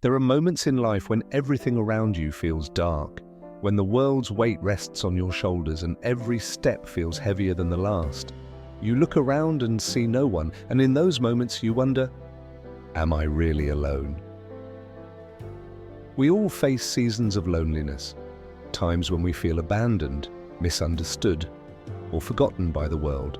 There are moments in life when everything around you feels dark, when the world's weight rests on your shoulders and every step feels heavier than the last. You look around and see no one, and in those moments you wonder, am I really alone? We all face seasons of loneliness, times when we feel abandoned, misunderstood, or forgotten by the world.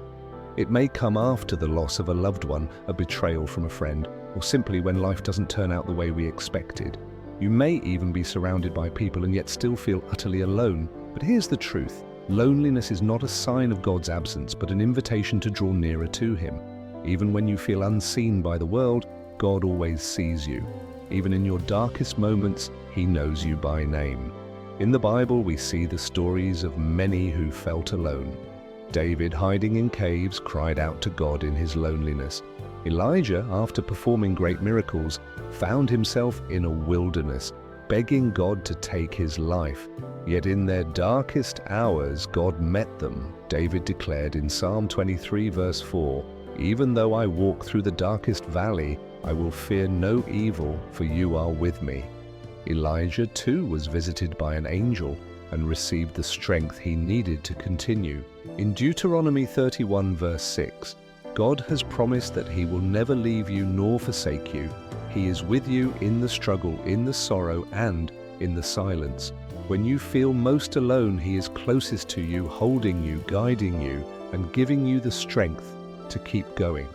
It may come after the loss of a loved one, a betrayal from a friend, or simply when life doesn't turn out the way we expected. You may even be surrounded by people and yet still feel utterly alone. But here's the truth. Loneliness is not a sign of God's absence, but an invitation to draw nearer to Him. Even when you feel unseen by the world, God always sees you. Even in your darkest moments, He knows you by name. In the Bible, we see the stories of many who felt alone. David, hiding in caves, cried out to God in his loneliness. Elijah, after performing great miracles, found himself in a wilderness, begging God to take his life. Yet in their darkest hours, God met them. David declared in Psalm 23 verse 4, "Even though I walk through the darkest valley, I will fear no evil, for you are with me." Elijah too was visited by an angel and received the strength he needed to continue. In Deuteronomy 31 verse 6, God has promised that He will never leave you nor forsake you. He is with you in the struggle, in the sorrow, and in the silence. When you feel most alone, He is closest to you, holding you, guiding you, and giving you the strength to keep going.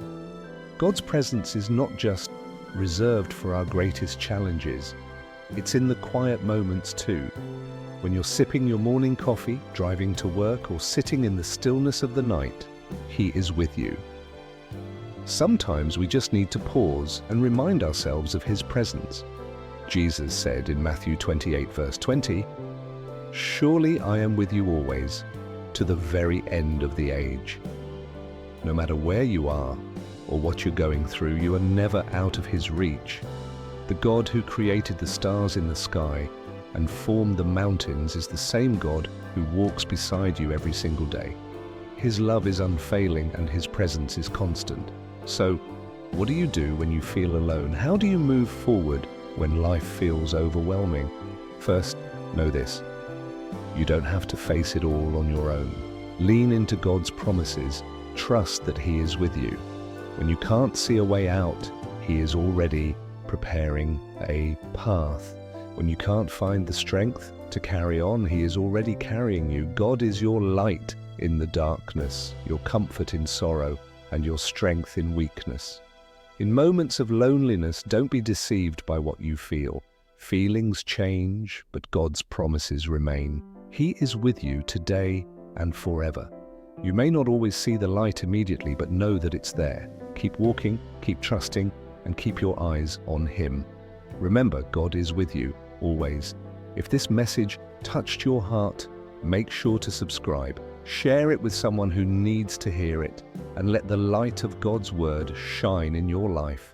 God's presence is not just reserved for our greatest challenges. It's in the quiet moments too. When you're sipping your morning coffee, driving to work, or sitting in the stillness of the night, He is with you. Sometimes we just need to pause and remind ourselves of His presence. Jesus said in Matthew 28 verse 20, "Surely I am with you always, to the very end of the age." No matter where you are or what you're going through, you are never out of His reach. The God who created the stars in the sky and formed the mountains is the same God who walks beside you every single day. His love is unfailing and His presence is constant. So, what do you do when you feel alone? How do you move forward when life feels overwhelming? First, know this. You don't have to face it all on your own. Lean into God's promises. Trust that He is with you. When you can't see a way out, He is already preparing a path. When you can't find the strength to carry on, He is already carrying you. God is your light in the darkness, your comfort in sorrow, and your strength in weakness. In moments of loneliness, don't be deceived by what you feel. Feelings change, but God's promises remain. He is with you today and forever. You may not always see the light immediately, but know that it's there. Keep walking, keep trusting, and keep your eyes on Him. Remember, God is with you, always. If this message touched your heart, make sure to subscribe. Share it with someone who needs to hear it, and let the light of God's Word shine in your life.